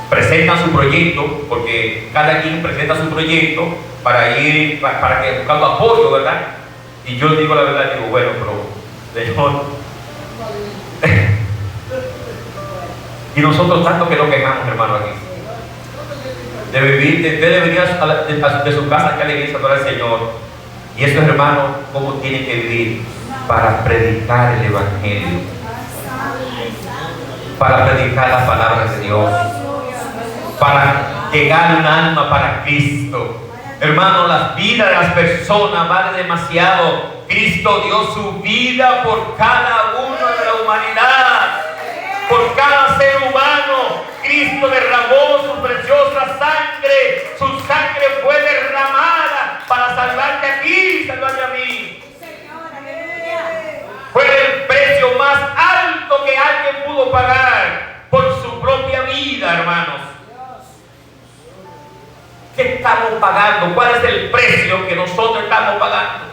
presentan su proyecto, porque cada quien presenta su proyecto para ir, para que buscando apoyo, ¿verdad? Y yo digo la verdad, digo, bueno, pero Señor, y nosotros tanto que nos quejamos, hermano, aquí de vivir, de venir de su casa aquí a la iglesia para el Señor. Y esos hermanos, ¿cómo tienen que vivir? Para predicar el evangelio, para predicar la palabra de Dios, para llegar un alma para Cristo. Hermano, las vidas de las personas valen demasiado. Cristo dio su vida por cada uno de la humanidad, por cada ser humano. Cristo derramó su preciosa sangre. Su sangre fue derramada para salvarte a ti, salvarte a mí. Fue el precio más alto que alguien pudo pagar por su propia vida, hermanos. ¿Qué estamos pagando? ¿Cuál es el precio que nosotros estamos pagando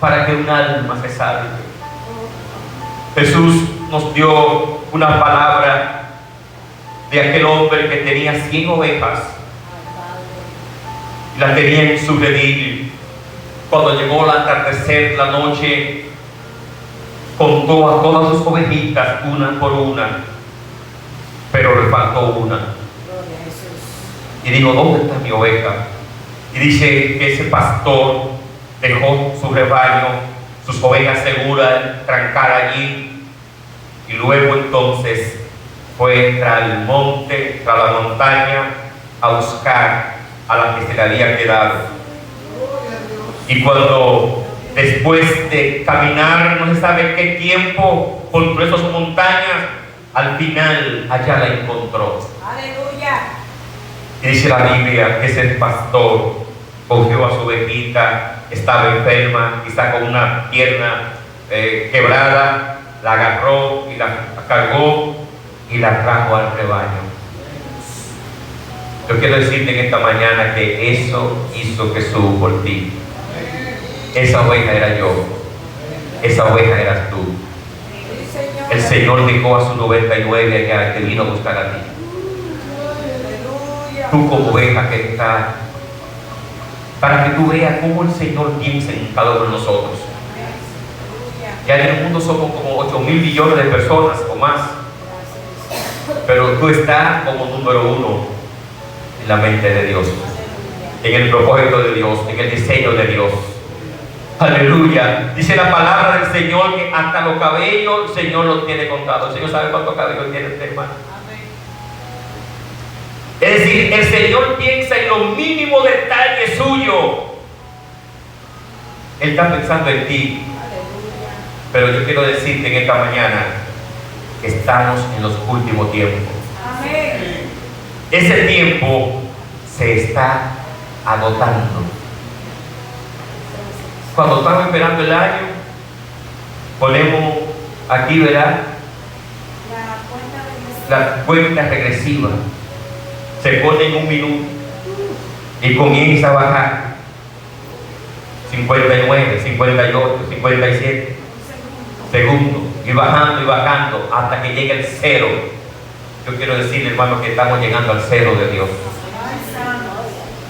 para que un alma se salve? Jesús nos dio una palabra de aquel hombre que tenía 100 ovejas. Las tenía en su redil. Cuando llegó el atardecer, la noche, contó a todas sus ovejitas una por una, pero le faltó una. Y dijo, ¿dónde está mi oveja? Y dice que ese pastor dejó su rebaño, sus ovejas seguras, trancadas allí, y luego entonces fue tras el monte, tras la montaña, a buscar a la que se le había quedado. Y cuando después de caminar no se sabe qué tiempo por esas montañas, al final allá la encontró. Aleluya. Y dice la Biblia que ese pastor cogió a su ovejita, estaba enferma, quizá con una pierna quebrada, la agarró y la cargó y la trajo al rebaño. Yo quiero decirte en esta mañana que eso hizo Jesús por ti. Esa oveja era yo, esa oveja eras tú. El Señor dejó a su 99 allá, te vino a buscar a ti. Tú como oveja que está, para que tú veas cómo el Señor piensa en cada uno de nosotros. Ya en el mundo somos como 8.000 millones de personas o más. pero tú estás como número uno en la mente de Dios, en el propósito de Dios, en el diseño de Dios. Aleluya. Dice la palabra del Señor que hasta los cabellos el Señor los tiene contados. El Señor sabe cuántos cabellos tiene usted, hermano. Es decir, el Señor piensa en los mínimos detalles suyos. Él está pensando en ti. Pero yo quiero decirte en esta mañana que estamos en los últimos tiempos. Amén. Ese tiempo se está agotando. Cuando estamos esperando el año, ponemos aquí, ¿verdad?, la cuenta regresiva. Se pone en un minuto y comienza a bajar. 59, 58, 57 segundos, y bajando hasta que llegue el cero. Yo quiero decirle, hermano, que estamos llegando al cero de Dios.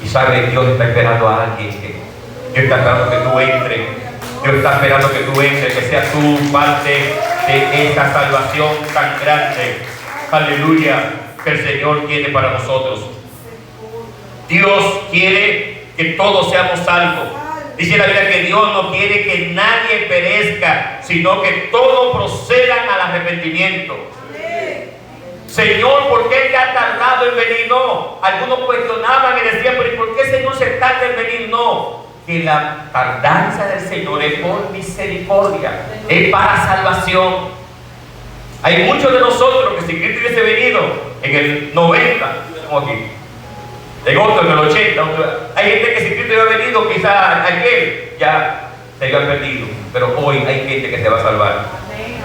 Y sabe, Dios está esperando a alguien que Dios está esperando que tú entres. Dios está esperando que tú entres, que seas tú parte de esta salvación tan grande. Aleluya, que el Señor tiene para nosotros. Dios quiere que todos seamos salvos. Dice la Biblia que Dios no quiere que nadie perezca, sino que todos procedan al arrepentimiento. Señor, ¿por qué te ha tardado en venir? No. Algunos cuestionaban y decían, pero ¿por qué el Señor se tarda en venir? No. Que la tardanza del Señor es por misericordia, es para salvación. Hay muchos de nosotros que si Cristo hubiese venido en el 90, como aquí, en otro en el 80, hay gente que si Cristo hubiera venido, quizá aquel ya se había perdido, pero hoy hay gente que se va a salvar.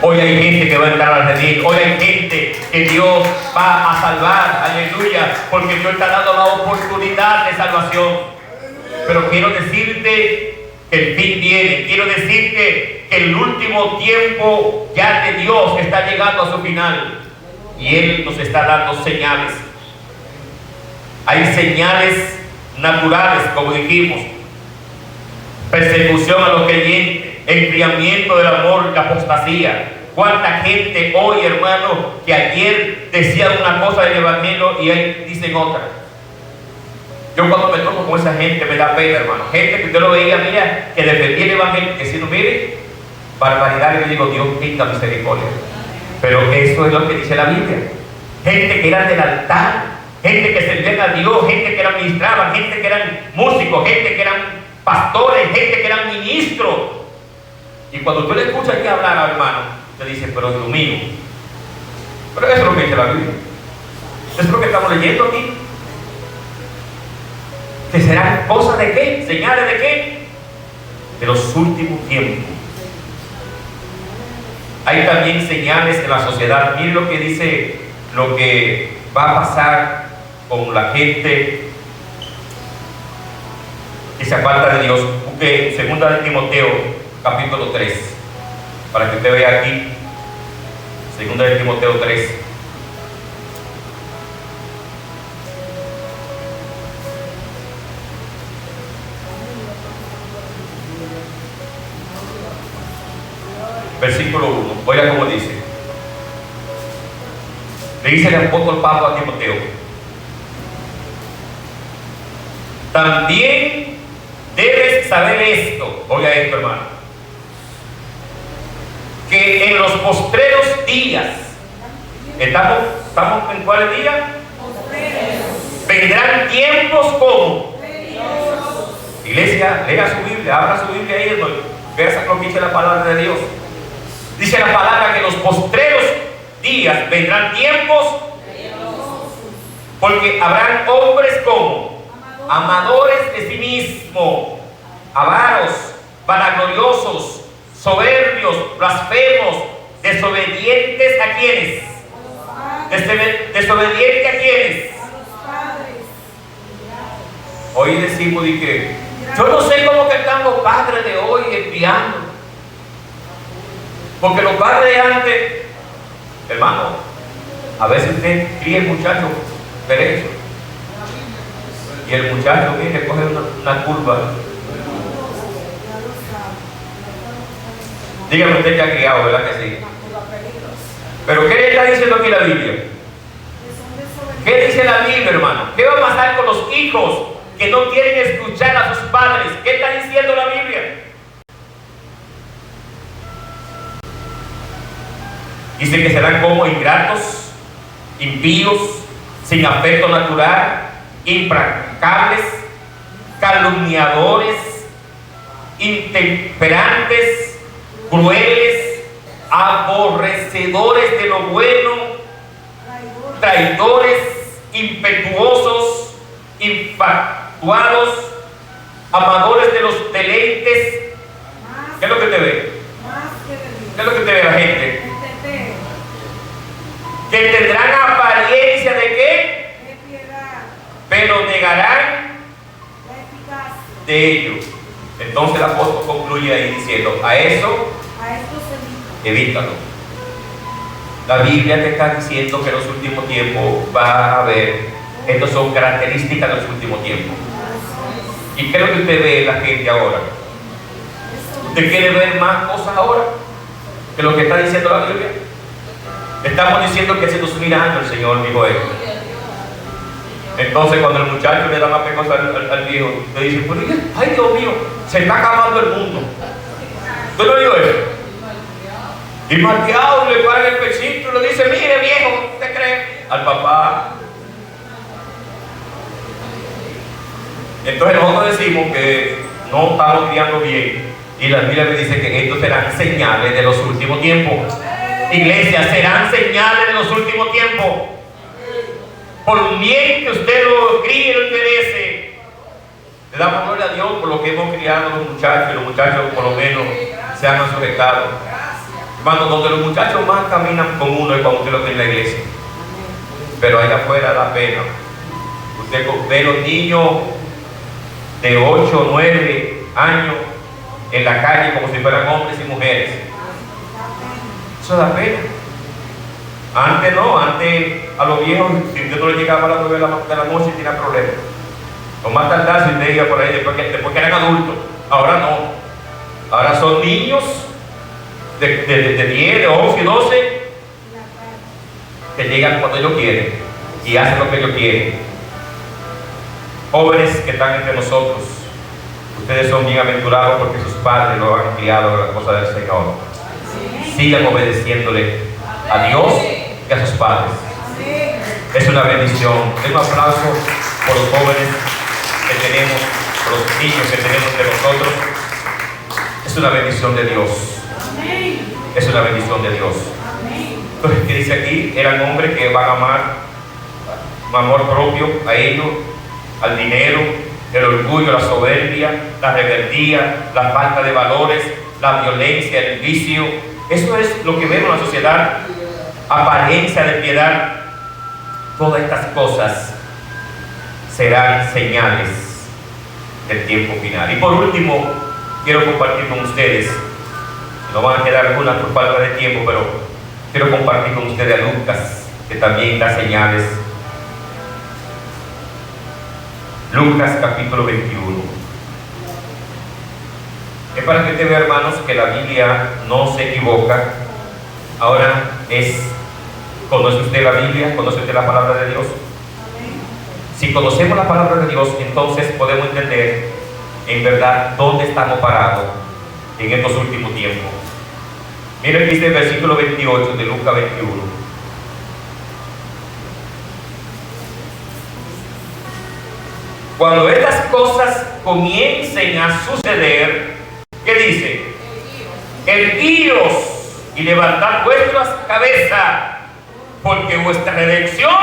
Hoy hay gente que va a entrar al redil. Hoy hay gente que Dios va a salvar. Aleluya, porque Dios está dando la oportunidad de salvación. Pero quiero decirte que el fin viene. Quiero decirte que el último tiempo ya de Dios está llegando a su final. Y Él nos está dando señales. Hay señales naturales, como dijimos. Persecución a los creyentes, enfriamiento del amor, la apostasía. Cuánta gente hoy, hermano, que ayer decía una cosa del evangelio y hoy dicen otra. Yo cuando me toco con esa gente me da pena, hermano. Gente que usted lo veía, mira, que defendía el evangelio, que si no, mire, barbaridad, y le digo, Dios tenga misericordia. Pero eso es lo que dice la Biblia. Gente que era del altar, gente que servían a Dios, gente que era ministraban, gente que eran músicos, gente que eran pastores, gente que eran ministros. Y cuando tú le escuchas aquí hablar, hermano, te dice, pero Dios mío. Pero eso es lo que dice la Biblia. Eso es lo que estamos leyendo aquí. ¿Que serán cosas de qué? ¿Señales de qué? De los últimos tiempos. Hay también señales en la sociedad. Miren lo que dice, lo que va a pasar con la gente que se aparta de Dios. Busque 2 de Timoteo, capítulo 3, para que usted vea aquí. 2 de Timoteo 3. Versículo 1, oiga cómo dice. Le dice el apóstol Pablo a Timoteo: también debes saber esto, oiga esto, hermano, que en los postreros días, ¿estamos en cuál día? Vendrán tiempos como. Iglesia, lea su Biblia, abra su Biblia ahí, vea lo que dice la palabra de Dios. Dice la palabra que en los postreros días vendrán tiempos, porque habrán hombres como amadores de sí mismos, avaros, vanagloriosos, soberbios, blasfemos, desobedientes a quienes, desobedientes a quienes. Hoy decimos de que yo no sé cómo que están los padres de hoy espiando. Porque los padres de antes, hermano, a veces usted cría el muchacho derecho y el muchacho viene, coge una curva. Dígame usted que ha criado, ¿verdad que sí? Pero ¿qué le está diciendo aquí la Biblia? Biblia, hermano. ¿Qué va a pasar con los hijos que no quieren escuchar a sus padres? ¿Qué está diciendo la Biblia? Dice que serán como ingratos, impíos, sin afecto natural, implacables, calumniadores, intemperantes, crueles, aborrecedores de lo bueno, traidores, impetuosos, infatuados, amadores de los deleites. ¿Qué es lo que te ve? ¿Qué es lo que te ve la gente? Que tendrán apariencia de qué, pero negarán de ellos. Entonces el apóstol concluye ahí diciendo: a eso evítalo. La Biblia te está diciendo que en los últimos tiempos va a haber, estas son características de los últimos tiempos. ¿Y qué es lo que usted ve en la gente ahora? ¿Usted quiere ver más cosas ahora que lo que está diciendo la Biblia? Estamos diciendo que hace 2000 años el Señor dijo esto. Entonces cuando el muchacho le da más pecos al viejo, le dice: pues, ay Dios mío, se está acabando el mundo. ¿Usted no dijo eso? Y Mateado le para el pechito y le dice: mire viejo, ¿usted cree? Al papá. Entonces nosotros decimos que no estamos criando bien, y la Biblia me dice que estos serán señales de los últimos tiempos. Iglesia, serán señales de los últimos tiempos. Por bien que usted lo críe y lo interese, le damos gloria a Dios por lo que hemos criado a los muchachos, y los muchachos por lo menos se han sujetado. Hermano, donde los muchachos más caminan con uno es cuando usted lo tiene en la iglesia. Pero allá afuera da pena. Usted ve los niños de 8 o 9 años en la calle como si fueran hombres y mujeres. Eso da pena. Antes no, antes a los viejos, si usted no le llegaba a las 9 de la noche, tenía problemas. Lo más tardar si usted iba por ahí después que eran adultos. Ahora no. Ahora son niños de 10, de 11 y 12 que llegan cuando ellos quieren y hacen lo que ellos quieren. Jóvenes que están entre nosotros, ustedes son bienaventurados porque sus padres lo han criado en la cosa del Señor. Sigan obedeciéndole a Dios y a sus padres. Es una bendición. Un aplauso por los jóvenes que tenemos, por los niños que tenemos de nosotros. Es una bendición de Dios. Es una bendición de Dios. Entonces, ¿qué dice aquí? Eran hombres que van a amar un amor propio a ellos, al dinero, el orgullo, la soberbia, la rebeldía, la falta de valores, la violencia, el vicio. Eso es lo que vemos en la sociedad. Apariencia de piedad. Todas estas cosas serán señales del tiempo final. Y por último, quiero compartir con ustedes, no van a quedar algunas por falta de tiempo, pero quiero compartir con ustedes a Lucas, que también da señales. Lucas capítulo 21. Es para que usted vea, hermanos, que la Biblia no se equivoca. Ahora ¿conoce usted la Biblia? ¿Conoce usted la palabra de Dios? Si conocemos la palabra de Dios, entonces podemos entender en verdad dónde estamos parados en estos últimos tiempos. Miren que dice el versículo 28 de Lucas 21. Cuando estas cosas comiencen a suceder, ¿qué dice? Erguíos y levantad vuestras cabezas, porque vuestra redención,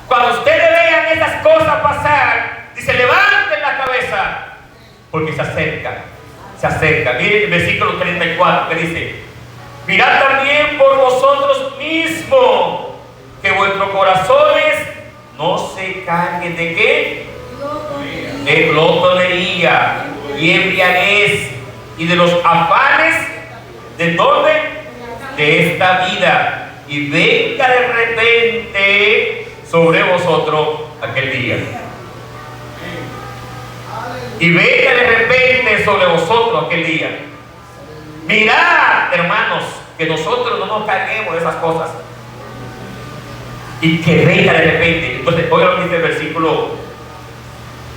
cuando ustedes vean estas cosas pasar, dice: levanten la cabeza, porque se acerca. Miren el versículo 34 que dice: mirad también por vosotros mismos, que vuestros corazones no se carguen de ¿qué? De glotonería y embriaguez y de los afanes, ¿de dónde? De esta vida, y venga de repente sobre vosotros aquel día. Y venga de repente sobre vosotros aquel día. Mirad, hermanos, que nosotros no nos carguemos de esas cosas y que venga de repente. Entonces, oiga lo que dice el versículo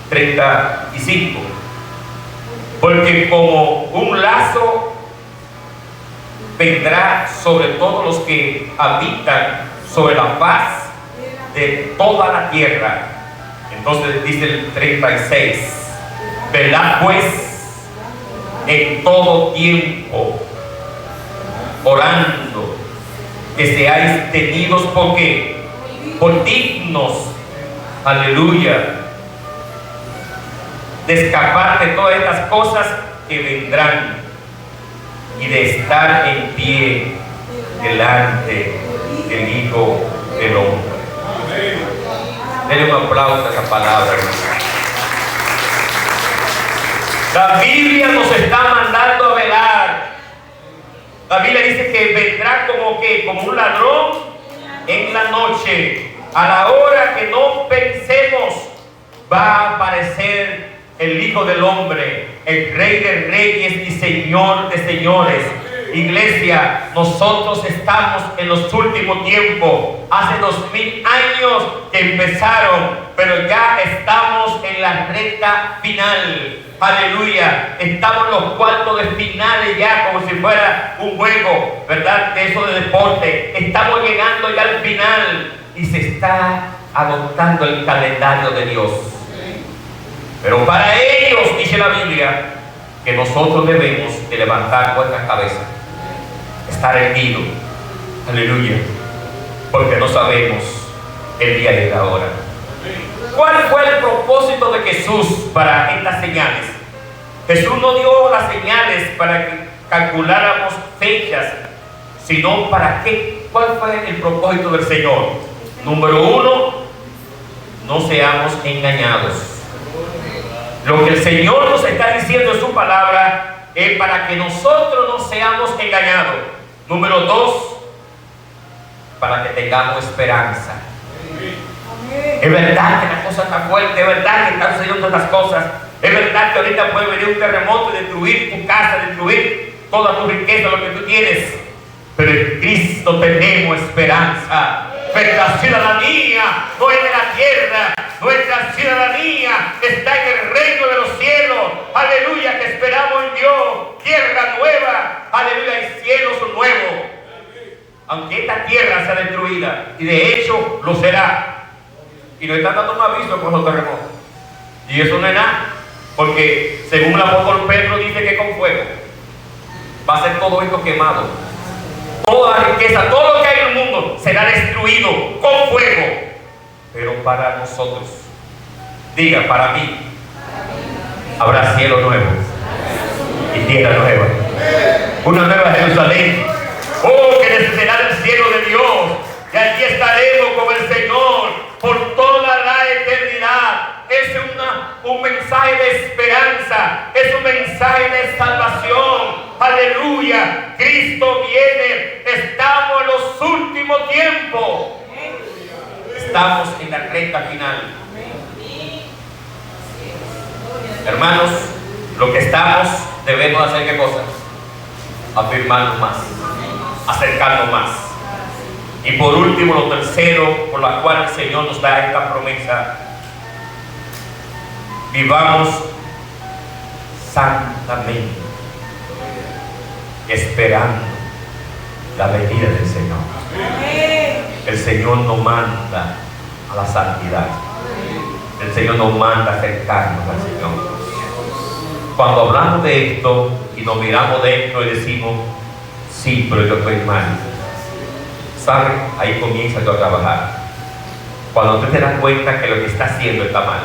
35: porque como un lazo vendrá sobre todos los que habitan sobre la faz de toda la tierra. Entonces dice el 36: velad pues en todo tiempo, orando, que seáis tenidos por dignos, aleluya, de escapar de todas estas cosas que vendrán y de estar en pie delante del Hijo del Hombre. Denle un aplauso a esa palabra, hermano. La Biblia nos está mandando a velar. La Biblia dice que vendrá como un ladrón en la noche. A la hora que no pensemos, va a aparecer el Hijo del Hombre, el Rey de Reyes y Señor de Señores. Iglesia, nosotros estamos en los últimos tiempos. Hace 2000 años que empezaron, pero ya estamos en la recta final. Aleluya, estamos en los cuartos de finales ya, como si fuera un juego, ¿verdad? De eso de deporte. Estamos llegando ya al final y se está agotando el calendario de Dios. Pero para ellos, dice la Biblia, que nosotros debemos de levantar nuestra cabeza, estar erguidos, aleluya, porque no sabemos el día y la hora. ¿Cuál fue el propósito de Jesús para estas señales? Jesús no dio las señales para que calculáramos fechas, sino para qué. ¿Cuál fue el propósito del Señor? Número uno, no seamos engañados. Lo que el Señor nos está diciendo en su palabra es para que nosotros no seamos engañados. Número dos, para que tengamos esperanza. Es verdad que la cosa está fuerte, es verdad que están sucediendo estas cosas, es verdad que ahorita puede venir un terremoto y destruir tu casa, destruir toda tu riqueza, lo que tú tienes, pero en Cristo tenemos esperanza. Nuestra ciudadanía no es de la tierra, nuestra ciudadanía está en el reino de los cielos. Aleluya, que esperamos en Dios, tierra nueva, aleluya, y cielos nuevos. Aunque esta tierra sea destruida, y de hecho lo será, y nos están dando un aviso por los terremotos, y eso no es nada, porque según el apóstol Pedro dice que con fuego va a ser todo esto quemado. Toda la riqueza, todo lo que hay en el mundo será destruido con fuego. Pero para nosotros, diga, para mí, habrá cielo nuevo y tierra nueva, una nueva Jerusalén. Oh, que descenderá del cielo de Dios, y allí estaremos con el Señor por toda la eternidad. Es un mensaje de esperanza, es un mensaje de salvación. Aleluya, Cristo viene, estamos en los últimos tiempos, estamos en la recta final. Hermanos, lo que estamos, debemos hacer ¿qué cosa? Afirmarnos más, acercarnos más. Y por último, lo tercero, por la cual el Señor nos da esta promesa: vivamos santamente, esperando la venida del Señor. El Señor nos manda a la santidad. El Señor nos manda a acercarnos al Señor. Cuando hablamos de esto y nos miramos dentro y decimos, sí, pero yo estoy mal, ¿sabe? Ahí comienza tú a trabajar. Cuando tú te das cuenta que lo que estás haciendo está mal,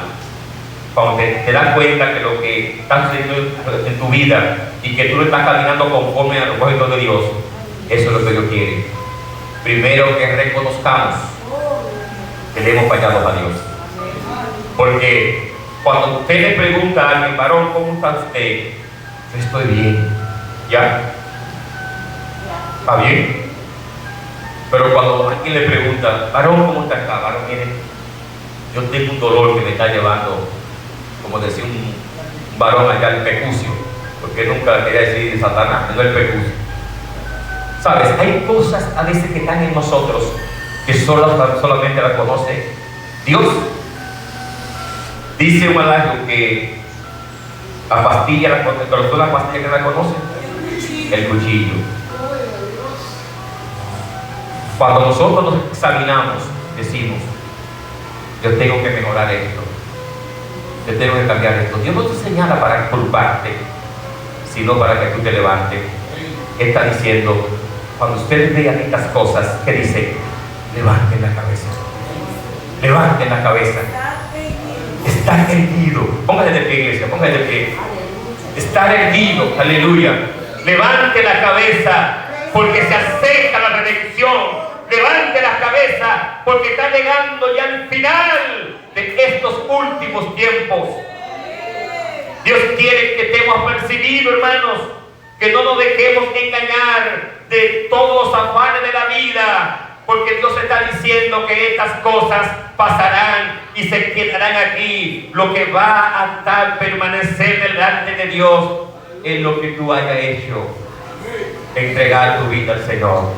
cuando te das cuenta que lo que está haciendo en tu vida y que tú no estás caminando conforme a los propósitos de Dios, eso es lo que Dios quiere. Primero, que reconozcamos que le hemos fallado a Dios. Porque cuando usted le pregunta a alguien, varón, ¿cómo está usted? Yo estoy bien. ¿Ya? ¿Está bien? Pero cuando alguien le pregunta, varón, ¿cómo está acá? Varón, mire, yo tengo un dolor que me está llevando, como decía un varón allá, el pecucio, porque nunca quería decir Satanás, no el pecucio. Sabes, hay cosas a veces que están en nosotros que solamente la conoce Dios. Dice un adagio que la pastilla, pero tú la pastilla que la conoce, el cuchillo. Cuando nosotros nos examinamos, decimos: yo tengo que mejorar esto, yo tengo que cambiar esto. Dios no te señala para culparte, sino para que tú te levantes. Está diciendo, cuando ustedes vean estas cosas, que dice: levanten la cabeza, levanten la cabeza. Está erguido. Póngase de pie, iglesia, póngase de pie. Está erguido, aleluya. Levante la cabeza, porque se acerca la redención. Levante la cabeza, porque está llegando ya al final de estos últimos tiempos. Dios quiere que estemos apercibidos, hermanos, que no nos dejemos engañar de todos los afanes de la vida, porque Dios está diciendo que estas cosas pasarán y se quedarán aquí. Lo que va a estar, permanecer delante de Dios, es lo que tú hayas hecho: entregar tu vida al Señor.